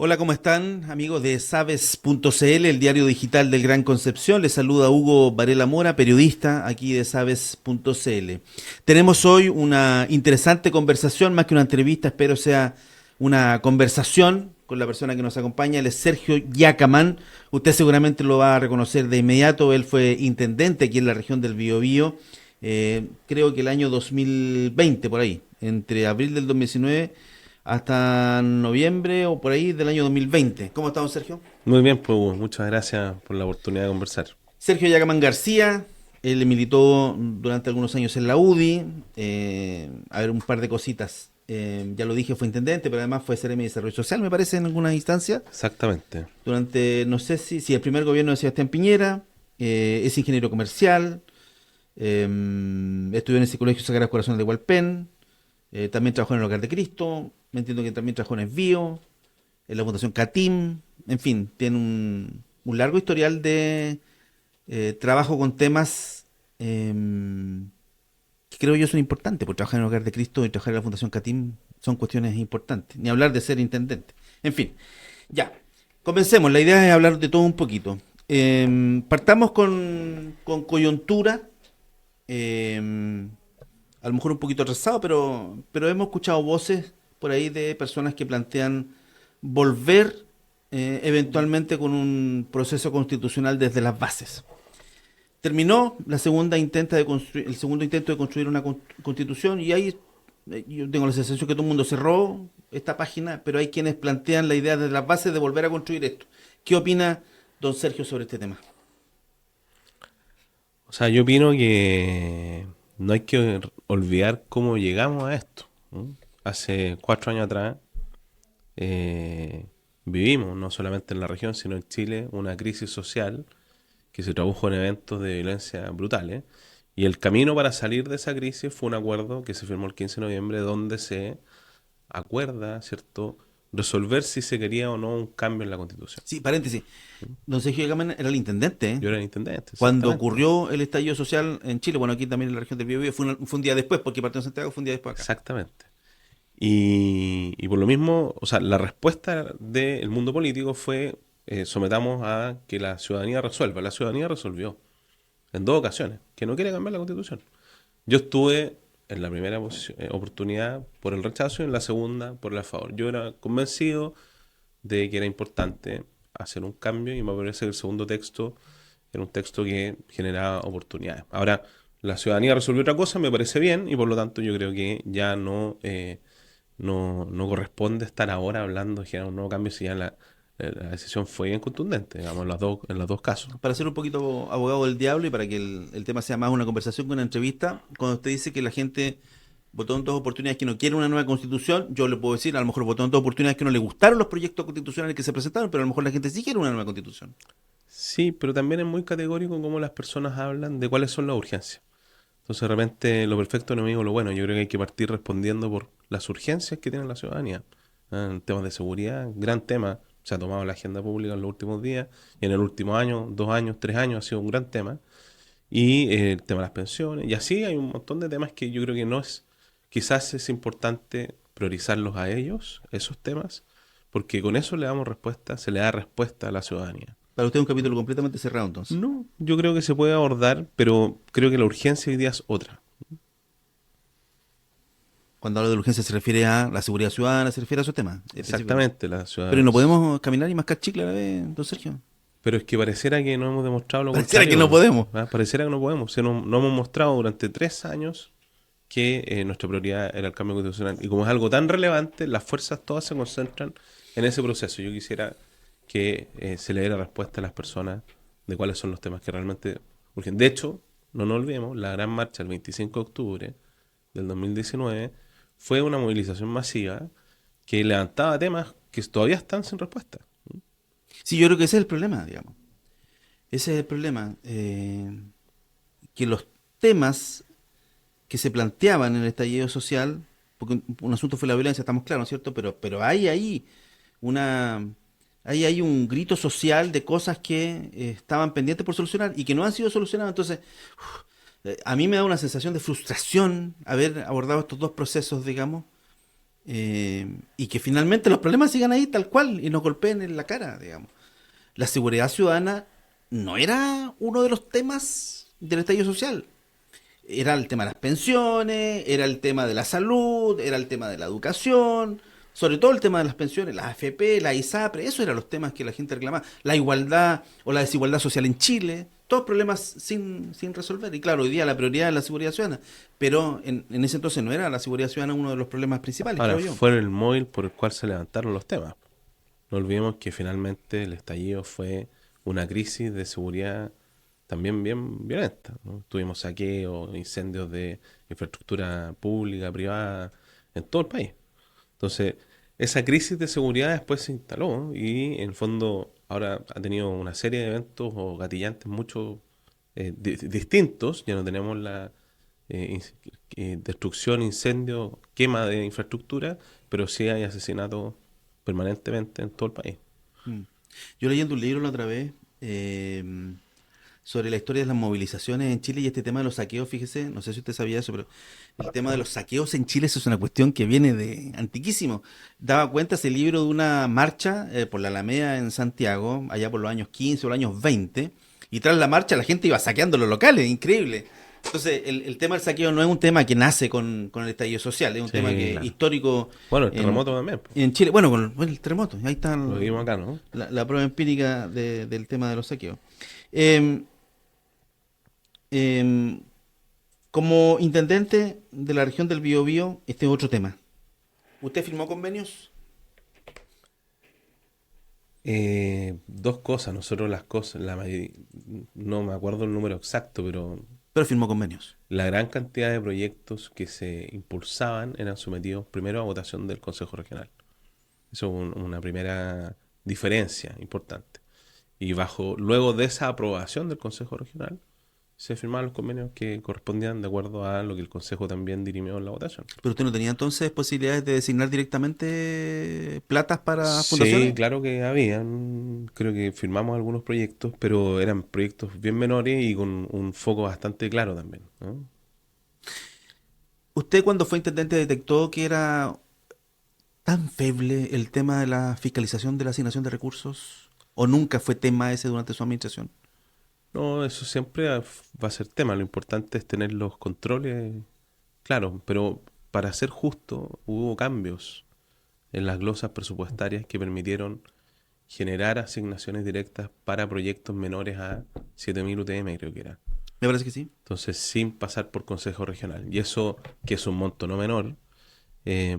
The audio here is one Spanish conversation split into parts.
Hola, ¿cómo están, amigos de Sabes.cl, el diario digital del Gran Concepción? Les saluda Hugo Varela Mora, periodista aquí de Sabes.cl. Tenemos hoy una interesante conversación, más que una entrevista, espero sea una conversación con la persona que nos acompaña. Él es Sergio Yacamán. Usted seguramente lo va a reconocer de inmediato. Él fue intendente aquí en la región del Biobío, creo que el año 2020, por ahí, entre abril del 2019 hasta noviembre o por ahí del año 2020. ¿Cómo estamos, Sergio? Muy bien, pues Hugo, muchas gracias por la oportunidad de conversar. Sergio Yacamán García, él militó durante algunos años en la UDI. A ver, un par de cositas. Ya lo dije, fue intendente, pero además fue CRM de Desarrollo Social, me parece, en alguna instancia. Exactamente. Durante, no sé si el primer gobierno de Sebastián Piñera. Es ingeniero comercial. Estudió en ese colegio Sagrados Corazones de Hualpén. También trabajó en el Hogar de Cristo. Me entiendo que también trabajó en Esbío, en la Fundación CATIM. En fin, tiene un largo historial de trabajo con temas que creo yo son importantes, porque trabajar en el Hogar de Cristo y trabajar en la Fundación CATIM son cuestiones importantes, ni hablar de ser intendente. En fin, ya, comencemos, la idea es hablar de todo un poquito. Partamos con coyuntura, eh, a lo mejor un poquito atrasado, pero hemos escuchado voces por ahí de personas que plantean volver eventualmente con un proceso constitucional desde las bases. Terminó la segunda intenta de construir, el segundo intento de construir una constitución y ahí yo tengo la sensación que todo el mundo cerró esta página, pero hay quienes plantean la idea desde las bases de volver a construir esto. ¿Qué opina don Sergio sobre este tema? O sea, yo opino que no hay que olvidar cómo llegamos a esto. ¿No? Hace 4 años atrás vivimos, no solamente en la región, sino en Chile, una crisis social que se tradujo en eventos de violencia brutales. Y el camino para salir de esa crisis fue un acuerdo que se firmó el 15 de noviembre, donde se acuerda, ¿cierto?, resolver si se quería o no un cambio en la Constitución. Sí, paréntesis. Don Sergio Gaman era el intendente, ¿eh? Yo era el intendente, Cuando exactamente. ocurrió el estallido social en Chile, bueno, aquí también en la región del Biobío, fue un día después, porque partió en Santiago, fue un día después acá. Exactamente. Y por lo mismo, o sea, la respuesta del mundo político fue sometamos a que la ciudadanía resuelva. La ciudadanía resolvió en dos ocasiones que no quiere cambiar la constitución. Yo estuve en la primera oportunidad por el rechazo y en la segunda por el a favor. Yo era convencido de que era importante hacer un cambio y me parece que el segundo texto era un texto que generaba oportunidades. Ahora, la ciudadanía resolvió otra cosa, me parece bien y por lo tanto yo creo que ya no corresponde estar ahora hablando de generar un nuevo cambio si ya la decisión fue bien contundente, digamos, en los dos casos. Para ser un poquito abogado del diablo y para que el tema sea más una conversación que una entrevista, cuando usted dice que la gente votó en dos oportunidades que no quiere una nueva constitución, yo le puedo decir, a lo mejor votó en dos oportunidades que no le gustaron los proyectos constitucionales que se presentaron, pero a lo mejor la gente sí quiere una nueva constitución. Sí, pero también es muy categórico cómo las personas hablan de cuáles son las urgencias. Entonces, de repente, lo perfecto no me digo lo bueno. Yo creo que hay que partir respondiendo por las urgencias que tiene la ciudadanía. En temas de seguridad, gran tema. Se ha tomado la agenda pública en los últimos días y en el último año, 2 años, 3 años ha sido un gran tema. Y el tema de las pensiones. Y así hay un montón de temas que yo creo que no es, quizás es importante priorizarlos a ellos, esos temas, porque con eso le damos respuesta, se le da respuesta a la ciudadanía. Para usted es un capítulo completamente cerrado entonces. No, yo creo que se puede abordar, pero creo que la urgencia hoy día es otra. Cuando habla de urgencia se refiere a la seguridad ciudadana, se refiere a esos temas específicamente. Exactamente, la Pero ¿y ciudad. no podemos caminar y mascar chicle a la vez, don Sergio? Pero es que pareciera que no hemos demostrado lo Pareciera que no contrario. podemos. ¿Ah? Pareciera que no podemos. No hemos mostrado durante 3 años que nuestra prioridad era el cambio constitucional. Y como es algo tan relevante, las fuerzas todas se concentran en ese proceso. Yo quisiera que se le diera respuesta a las personas de cuáles son los temas que realmente urgen. De hecho, no nos olvidemos, la gran marcha el 25 de octubre del 2019 fue una movilización masiva que levantaba temas que todavía están sin respuesta. Sí, yo creo que ese es el problema, digamos. Ese es el problema. Que los temas que se planteaban en el estallido social, porque un asunto fue la violencia, estamos claros, ¿no es cierto? Pero hay ahí una, hay un grito social de cosas que estaban pendientes por solucionar y que no han sido solucionadas. Entonces, a mí me da una sensación de frustración haber abordado estos dos procesos, digamos, y que finalmente los problemas sigan ahí tal cual y nos golpeen en la cara, digamos. La seguridad ciudadana no era uno de los temas del estallido social. Era el tema de las pensiones, era el tema de la salud, era el tema de la educación, sobre todo el tema de las pensiones, las AFP, la ISAPRE, esos eran los temas que la gente reclamaba. La igualdad o la desigualdad social en Chile, todos problemas sin resolver. Y claro, hoy día la prioridad es la seguridad ciudadana, pero en ese entonces no era la seguridad ciudadana uno de los problemas principales, Ahora, creo yo. fue el móvil por el cual se levantaron los temas. No olvidemos que finalmente el estallido fue una crisis de seguridad también bien violenta, ¿no? Tuvimos saqueos, incendios de infraestructura pública, privada, en todo el país. Entonces, esa crisis de seguridad después se instaló y en el fondo ahora ha tenido una serie de eventos o gatillantes mucho distintos. Ya no tenemos la destrucción, incendio, quema de infraestructura, pero sí hay asesinatos permanentemente en todo el país. Mm. Yo leyendo un libro la otra vez, sobre la historia de las movilizaciones en Chile y este tema de los saqueos, fíjese, no sé si usted sabía eso, pero el tema de los saqueos en Chile eso es una cuestión que viene de antiquísimo. Daba cuenta ese libro de una marcha por la Alameda en Santiago, allá por los años 15 o los años 20, y tras la marcha la gente iba saqueando los locales, increíble. Entonces, el tema del saqueo no es un tema que nace con el estallido social, es un tema Sí, que claro. histórico Bueno, el en, terremoto también, pues, en Chile. Bueno, con el terremoto, ahí está lo vimos acá, ¿no? la prueba empírica del tema de los saqueos. Eh, eh, Como intendente de la región del Biobío, este es otro tema. ¿Usted firmó convenios? Dos cosas, nosotros las cosas, no me acuerdo el número exacto, pero Pero firmó convenios. la gran cantidad de proyectos que se impulsaban eran sometidos primero a votación del Consejo Regional. Eso es una primera diferencia importante. Y luego de esa aprobación del Consejo Regional, se firmaban los convenios que correspondían de acuerdo a lo que el Consejo también dirimió en la votación. ¿Pero usted no tenía entonces posibilidades de designar directamente platas para Sí, fundaciones? claro que habían, creo que firmamos algunos proyectos, pero eran proyectos bien menores y con un foco bastante claro también, ¿no? ¿Usted cuando fue intendente detectó que era tan feble el tema de la fiscalización de la asignación de recursos? ¿O nunca fue tema ese durante su administración? No, eso siempre va a ser tema. Lo importante es tener los controles claros, pero para ser justo, hubo cambios en las glosas presupuestarias que permitieron generar asignaciones directas para proyectos menores a 7.000 UTM, creo que era. Me parece que sí. Entonces, sin pasar por Consejo Regional. Y eso, que es un monto no menor,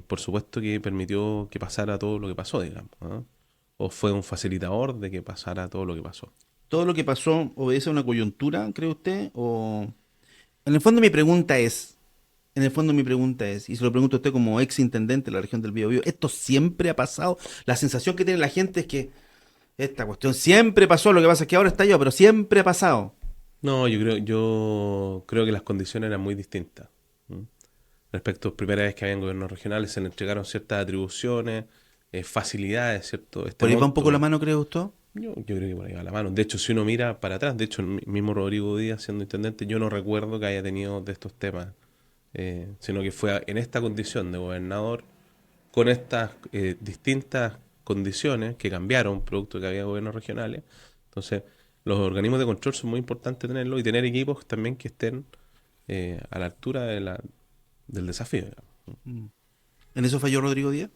por supuesto que permitió que pasara todo lo que pasó, digamos, ¿no? O fue un facilitador de que pasara todo lo que pasó. ¿Todo lo que pasó obedece a una coyuntura, cree usted? ¿O en el fondo mi pregunta es, en el fondo mi pregunta es, y se lo pregunto a usted como ex intendente de la región del Biobío, ¿esto siempre ha pasado? La sensación que tiene la gente es que esta cuestión siempre pasó, lo que pasa es que ahora está yo, pero siempre ha pasado. No, yo creo que las condiciones eran muy distintas. ¿M? Respecto a la primera vez que habían gobiernos regionales, se le entregaron ciertas atribuciones, facilidades, ¿cierto? Este ¿Por ahí va un poco la monto, mano, cree usted? yo creo que por ahí va la mano. De hecho, si uno mira para atrás, de hecho, el mismo Rodrigo Díaz, siendo intendente, yo no recuerdo que haya tenido de estos temas, sino que fue en esta condición de gobernador, con estas distintas condiciones que cambiaron producto de que había gobiernos regionales. Entonces, los organismos de control son muy importantes tenerlos y tener equipos también que estén a la altura del desafío, digamos. Mm. ¿En eso falló Rodrigo Díaz?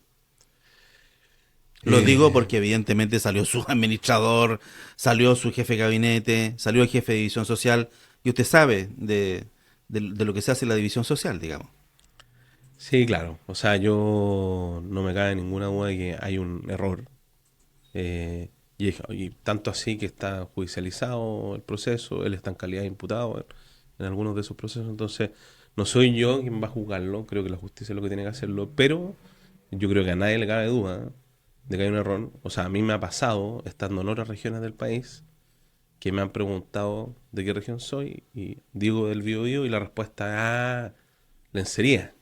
Lo digo Eh, porque evidentemente salió su administrador, salió su jefe de gabinete, salió el jefe de división social, y usted sabe de lo que se hace en la división social, digamos. sí, claro. O sea, yo no me cabe ninguna duda de que hay un error. Y tanto así que está judicializado el proceso, él está en calidad de imputado en algunos de esos procesos. Entonces, no soy yo quien va a juzgarlo, creo que la justicia es lo que tiene que hacerlo, pero yo creo que a nadie le cabe duda de que hay un error. O sea, a mí me ha pasado, estando en otras regiones del país, que me han preguntado de qué región soy y digo del Biobío y la respuesta es, Lencería.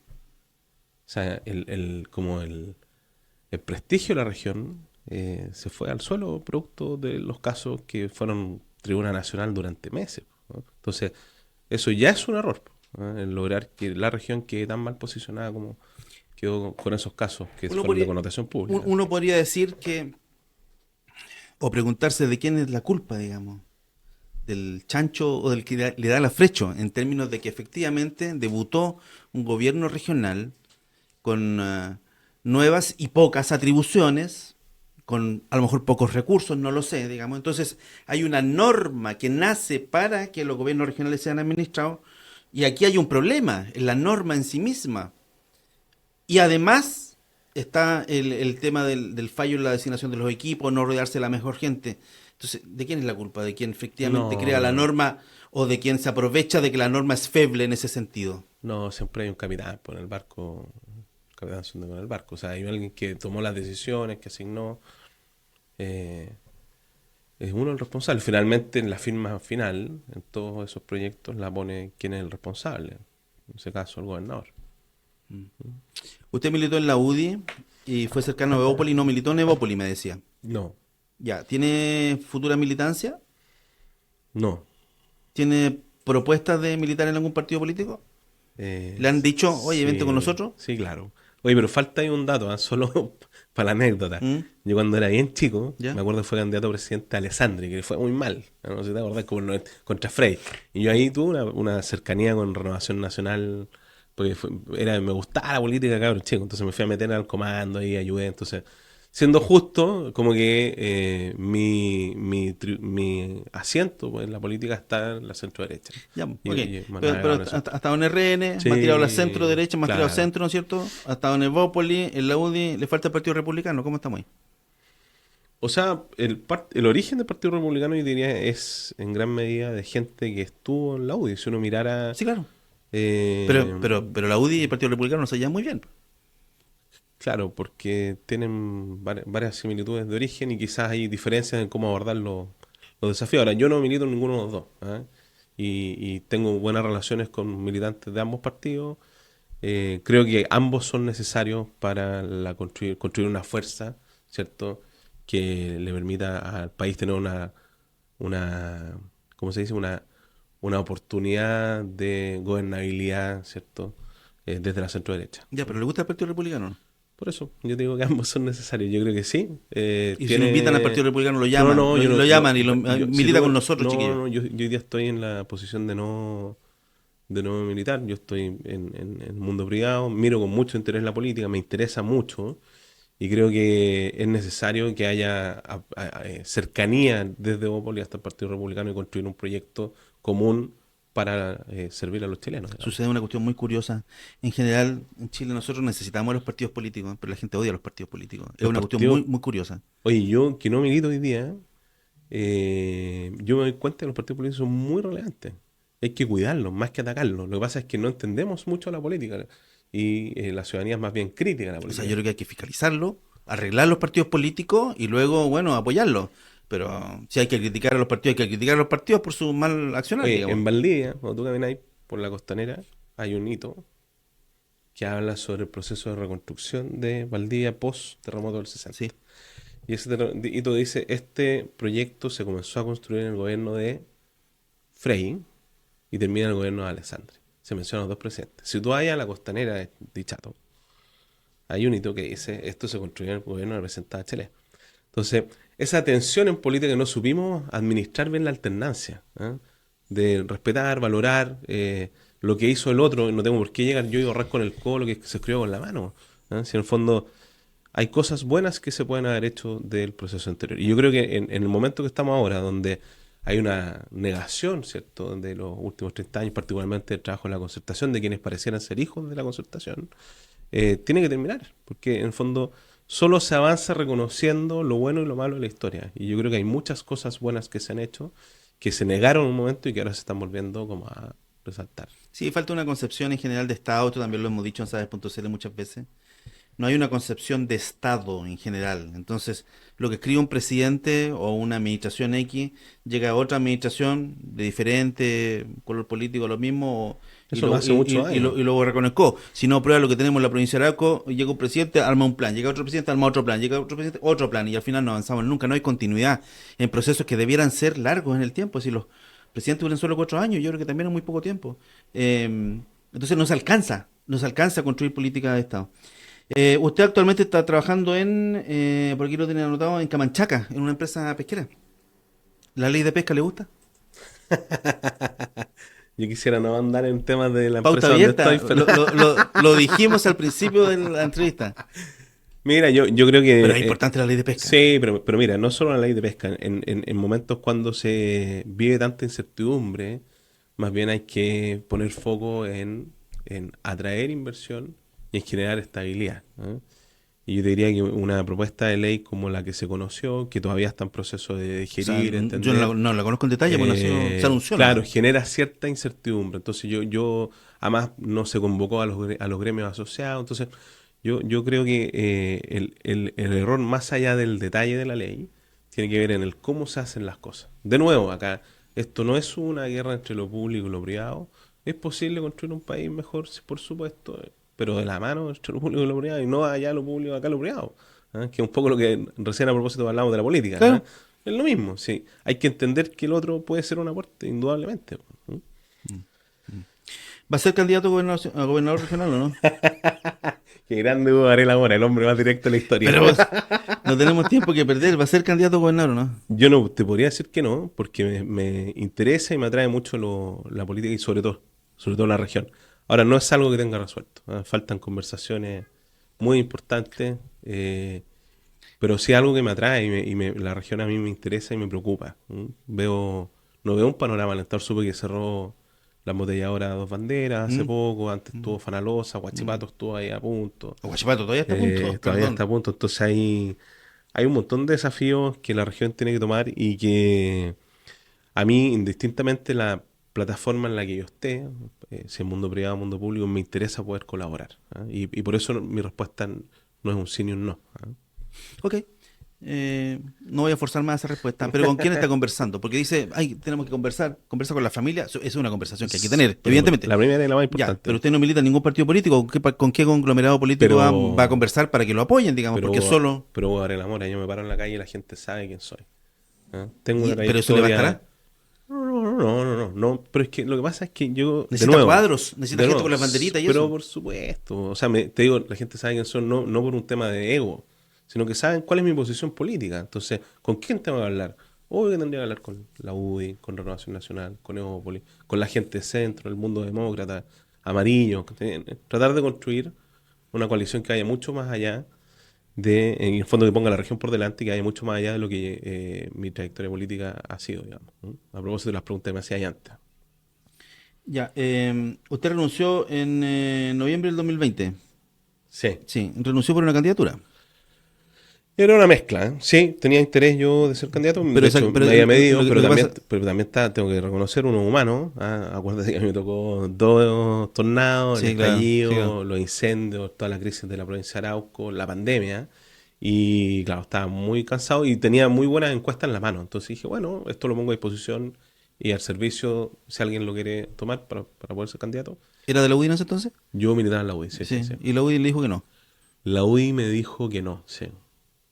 O sea, el prestigio de la región se fue al suelo producto de los casos que fueron tribuna nacional durante meses, ¿no? Entonces, eso ya es un error, ¿no? El lograr que la región quede tan mal posicionada como quedó con esos casos que Uno fueron de podría, connotación pública. uno podría decir que, o preguntarse de quién es la culpa, digamos, del chancho o del que le da la frecho, en términos de que efectivamente debutó un gobierno regional con nuevas y pocas atribuciones, con a lo mejor pocos recursos, no lo sé, digamos. Entonces hay una norma que nace para que los gobiernos regionales sean administrados y aquí hay un problema en la norma en sí misma. Y además está el tema del fallo en la designación de los equipos, no rodearse de la mejor gente. Entonces, ¿de quién es la culpa? ¿De quién efectivamente No, crea la no, norma o de quien se aprovecha de que la norma es feble en ese sentido? no, siempre hay un capitán por el barco, el capitán se hunde con el barco. O sea, hay alguien que tomó las decisiones, que asignó, eh, es uno el responsable. Finalmente, en la firma final, en todos esos proyectos, la pone quién es el responsable. En ese caso, el gobernador. Usted militó en la UDI y fue cercano a Evópoli y no militó en Evópoli, me decía. No, Ya, ¿tiene futura militancia? no. ¿Tiene propuestas de militar en algún partido político? ¿Le han dicho, oye, vente con Sí, nosotros? sí, claro. Oye, pero falta ahí un dato, solo para la anécdota. ¿Mm? Yo cuando era bien chico, ¿Ya? me acuerdo que fue candidato a presidente Alessandri, que le fue muy mal. No sé si te acordás, como contra Frey. Y yo ahí tuve una cercanía con Renovación Nacional, porque me gustaba la política, cabrón, chico. Entonces me fui a meter al comando ahí, ayudé. Entonces, siendo justo, como que mi asiento pues, en la política está en la centro derecha. Ya, ok. Y me Pero navegaba en eso. hasta, hasta en RN, más tirado a la centro Sí, derecha, más tirado al claro. centro, ¿no es cierto? Hasta en Evópoli, en la UDI, le falta el Partido Republicano. ¿Cómo estamos ahí? O sea, el origen del Partido Republicano, yo diría, es en gran medida de gente que estuvo en la UDI. Si uno mirara, Sí, claro. eh, Pero la UDI y el Partido Republicano no se llevan muy bien. claro, porque tienen varias similitudes de origen y quizás hay diferencias en cómo abordar los desafíos. Ahora, yo no milito en ninguno de los dos, ¿ah? Y tengo buenas relaciones con militantes de ambos partidos. Creo que ambos son necesarios para construir una fuerza, ¿cierto? Que le permita al país tener una ¿cómo se dice? Una oportunidad de gobernabilidad, ¿cierto? Desde la centro derecha. Ya, pero ¿le gusta el Partido Republicano? ¿No? Por eso, yo digo que ambos son necesarios. Yo creo que sí. Y si lo invitan al Partido Republicano, lo No, llaman. no, Lo, yo no. lo llaman y lo, Si milita tú, con nosotros, no, chiquillos. no, yo hoy día estoy en la posición de no militar. Yo estoy en el mundo privado, miro con mucho interés la política, me interesa mucho y creo que es necesario que haya cercanía desde Bópoli hasta el Partido Republicano y construir un proyecto común para servir a los chilenos, digamos. Sucede una cuestión muy curiosa. En general, en Chile nosotros necesitamos los partidos políticos, pero la gente odia los partidos políticos. Es Los una cuestión partidos, muy, muy curiosa. oye, yo que no milito hoy día, yo me doy cuenta que los partidos políticos son muy relevantes. Hay que cuidarlos más que atacarlos. Lo que pasa es que no entendemos mucho la política y la ciudadanía es más bien crítica a la O sea, política. yo creo que hay que fiscalizarlo, arreglar los partidos políticos y luego, bueno, apoyarlos. Pero si hay que criticar a los partidos, hay que criticar a los partidos por su mal accionar, Oye, digamos. en Valdivia, cuando tú caminas por la costanera, hay un hito que habla sobre el proceso de reconstrucción de Valdivia post terremoto del 60. Sí. Y ese hito dice, este proyecto se comenzó a construir en el gobierno de Frei y termina en el gobierno de Alessandri. Se mencionan los dos presidentes. Si tú vas a la costanera de Dichato, hay un hito que dice, esto se construyó en el gobierno de la presidenta Bachelet. Entonces, esa tensión en política que no supimos administrar bien la alternancia, ¿ah? De respetar, valorar lo que hizo el otro, no tengo por qué llegar yo y ahorrar con el codo lo que se escribió con la mano. ¿Ah? Si en el fondo hay cosas buenas que se pueden haber hecho del proceso anterior. Y yo creo que en el momento que estamos ahora, donde hay una negación, ¿cierto?, de los últimos 30 años, particularmente el trabajo en la concertación, de quienes parecieran ser hijos de la concertación, tiene que terminar, porque en el fondo solo se avanza reconociendo lo bueno y lo malo de la historia. Y yo creo que hay muchas cosas buenas que se han hecho, que se negaron en un momento y que ahora se están volviendo como a resaltar. Sí, falta una concepción en general de Estado, esto también lo hemos dicho en Sabes.cl muchas veces. No hay una concepción de Estado en general. Entonces, lo que escribe un presidente o una administración X llega a otra administración de diferente color político, lo mismo, Eso no hace muchos años. y luego reconozco. Si no prueba lo que tenemos en la provincia de Arauco, llega un presidente, arma un plan, llega otro presidente, arma otro plan, llega otro presidente, otro plan, y al final no avanzamos nunca. No hay continuidad en procesos que debieran ser largos en el tiempo. Si los presidentes duran solo 4 años, yo creo que también es muy poco tiempo. Entonces no se alcanza a construir política de Estado. Usted actualmente está trabajando por aquí lo tiene anotado, en Camanchaca, en una empresa pesquera. ¿La ley de pesca le gusta? Yo quisiera no andar en temas de la Pauta empresa donde estoy, abierta, pero lo dijimos al principio de la entrevista. mira, yo creo Pero es que importante la ley de pesca. sí, pero mira, no solo la ley de pesca, en momentos cuando se vive tanta incertidumbre, más bien hay que poner foco en atraer inversión y en generar estabilidad, ¿no? Y yo te diría que una propuesta de ley como la que se conoció, que todavía está en proceso de O sea, digerir, yo entender, no la conozco en detalle, pues se anunció nomás. claro, genera cierta incertidumbre. Entonces además no se convocó a a los gremios asociados. Entonces yo creo que el error más allá del detalle de la ley tiene que ver en el cómo se hacen las cosas. De nuevo, acá, esto no es una guerra entre lo público y lo privado. Es posible construir un país mejor, sí, por supuesto, pero de la mano entre lo público y lo privado, y no allá lo público, acá lo privado. ¿Ah? Que es un poco lo que recién a propósito hablamos de la política. ¿Ah? Claro. Es lo mismo, sí. Hay que entender que el otro puede ser un aporte, indudablemente. ¿Mm? ¿Va a ser candidato a gobernador regional o no? Qué grande Hugo Varela Mora, el hombre más directo de la historia. Pero pues, no tenemos tiempo que perder. ¿Va a ser candidato a gobernador o no? Yo no te podría decir que no, porque me interesa y me atrae mucho la política y sobre todo la región. Ahora, no es algo que tenga resuelto. ¿Ah? Faltan conversaciones muy importantes, pero sí algo que me atrae la región a mí me interesa y me preocupa. No veo un panorama alentador. Supe que cerró la embotelladora Dos Banderas hace Mm, poco, antes mm, estuvo Fanalosa, mm. Huachipato estuvo ahí a punto. O Guachipato todavía está a punto, Todavía perdón. está a punto, entonces hay un montón de desafíos que la región tiene que tomar y que a mí, indistintamente la plataforma en la que yo esté, si es mundo privado o mundo público, me interesa poder colaborar. ¿Ah? Y por eso mi respuesta no es un sí ni un no. ¿Ah? Ok. No voy a forzar más esa respuesta, pero ¿con quién está conversando? Porque dice, ay, tenemos que conversa con la familia. Eso es una conversación que hay que tener, Pero evidentemente. la primera y la más Ya, pero importante. usted no milita en ningún partido político. ¿Con qué conglomerado político va a Pero, conversar para que lo apoyen, digamos? Porque solo... pero Hugo Varela Mora, yo me paro en la calle y la gente sabe quién soy. ¿Ah? Tengo una ¿Pero eso le trayectoria. bastará? No, pero es que lo que pasa es que yo, Necesita cuadros, necesita gente con las banderitas y pero eso. por supuesto, o sea, te digo, la gente sabe quién soy, no por un tema de ego, sino que saben cuál es mi posición política. Entonces, ¿con quién tengo que hablar? Obvio que tendría que hablar con la UDI, con Renovación Nacional, con Evópolis, con la gente de centro, el mundo demócrata, amarillo, tratar de construir una coalición que vaya mucho más allá en el fondo que ponga la región por delante y que haya mucho más allá de lo que mi trayectoria política ha sido, digamos. ¿No? A propósito de las preguntas que me hacía antes. Ya, usted renunció en noviembre del 2020. Sí. Sí, renunció por una candidatura. Era una mezcla, ¿eh? Sí, tenía interés yo de ser candidato, Pero, de hecho pero me había medido, lo que pasa, pero también tengo que reconocer uno humano. ¿Ah? Acuérdate que a mí me tocó dos tornados, el sí, claro, sí, claro. estallido, los incendios, toda la crisis de la provincia de Arauco, la pandemia. Y claro, estaba muy cansado y tenía muy buenas encuestas en la mano. Entonces dije, bueno, esto lo pongo a disposición y al servicio, si alguien lo quiere tomar para poder ser candidato. ¿Era de la UDI en ese entonces? Yo militaba en la UDI, sí, sí, Sí, sí. y la UDI le dijo que no. La UDI me dijo que no, sí.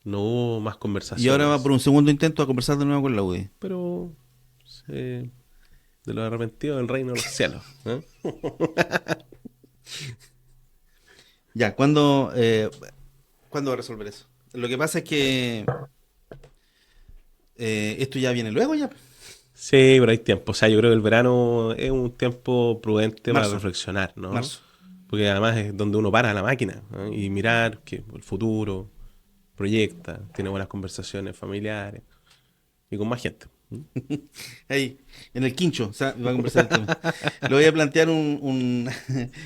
No hubo más Y ahora va por conversaciones. un segundo intento a conversar de nuevo con la UDI. Pero de los arrepentidos del reino de los cielos. ¿Eh? Ya, ¿cuándo va a resolver eso? Lo que pasa es que esto ya viene luego ya. Sí, pero hay tiempo. O sea, yo creo que el verano es un tiempo prudente para Marzo, reflexionar, ¿no? marzo. Porque además es donde uno para la máquina, ¿no? Y mirar que el futuro proyecta, tiene buenas conversaciones familiares y con más gente. ¿Mm? Ahí, en el quincho, o sea, va a conversar el tema. Le voy a plantear le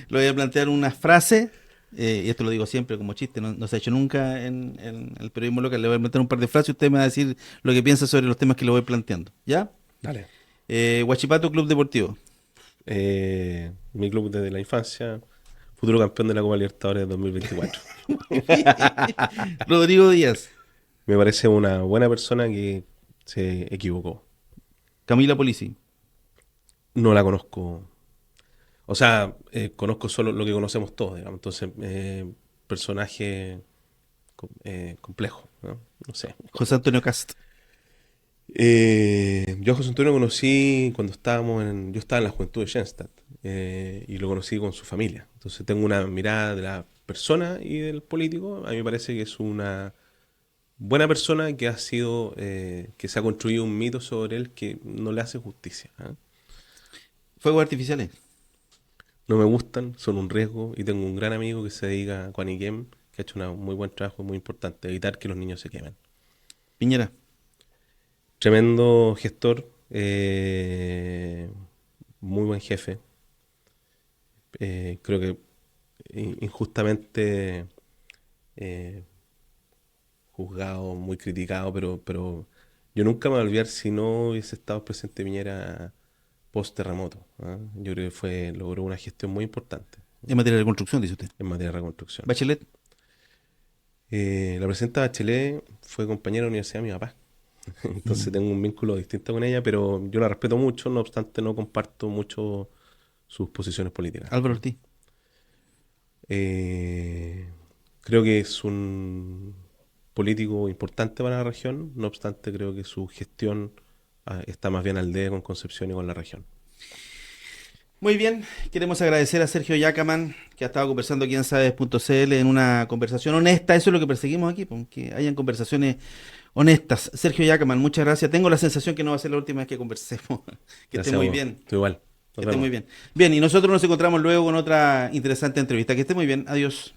voy a plantear una frase, y esto lo digo siempre como chiste, no se ha hecho nunca en el periodismo local. Le voy a plantear un par de frases y usted me va a decir lo que piensa sobre los temas que le voy planteando. ¿Ya? Dale. Huachipato Club Deportivo. Mi club desde la infancia, futuro campeón de la Copa Libertadores de 2024. Rodrigo Díaz. Me parece una buena persona que se equivocó. Camila Polisi. No la conozco. O sea, conozco solo lo que conocemos todos, digamos. Entonces, personaje complejo, ¿no? No sé. José Antonio Cast. Yo a José Antonio lo conocí cuando yo estaba en la juventud de Schoenstatt, y lo conocí con su familia. Entonces tengo una mirada de la persona y del político, a mí me parece que es una buena persona que ha sido, que se ha construido un mito sobre él que no le hace justicia. ¿Ah? Fuegos artificiales. No me gustan, son un riesgo y tengo un gran amigo que se dedica a Quaniquem, que ha hecho un muy buen trabajo muy importante, evitar que los niños se quemen. Piñera. Tremendo gestor, muy buen jefe. Creo que injustamente eh, juzgado, muy criticado, pero yo nunca me voy a olvidar si no hubiese estado presente Piñera post terremoto. ¿Ah? Yo creo que logró una gestión muy importante En materia de construcción, dice usted. en materia de reconstrucción. Bachelet. La presidenta Bachelet fue compañera de la universidad de mi papá. Entonces tengo un vínculo distinto con ella, pero yo la respeto mucho, no obstante no comparto mucho sus posiciones políticas. Álvaro Ortiz. Eh, Creo que es un político importante para la región, no obstante creo que su gestión está más bien al debe con Concepción y con la región. Muy bien, queremos agradecer a Sergio Yacaman, que ha estado conversando aquí en Sabes.cl en una conversación honesta. Eso es lo que perseguimos aquí, pues, que hayan conversaciones honestas. Sergio Yacaman, muchas gracias. Tengo la sensación que no va a ser la última vez que conversemos. Que esté Gracias a muy vos. bien. Tú igual. Que Nos esté muy vemos. bien. Bien, y nosotros nos encontramos luego con otra interesante entrevista. Que esté muy bien. Adiós.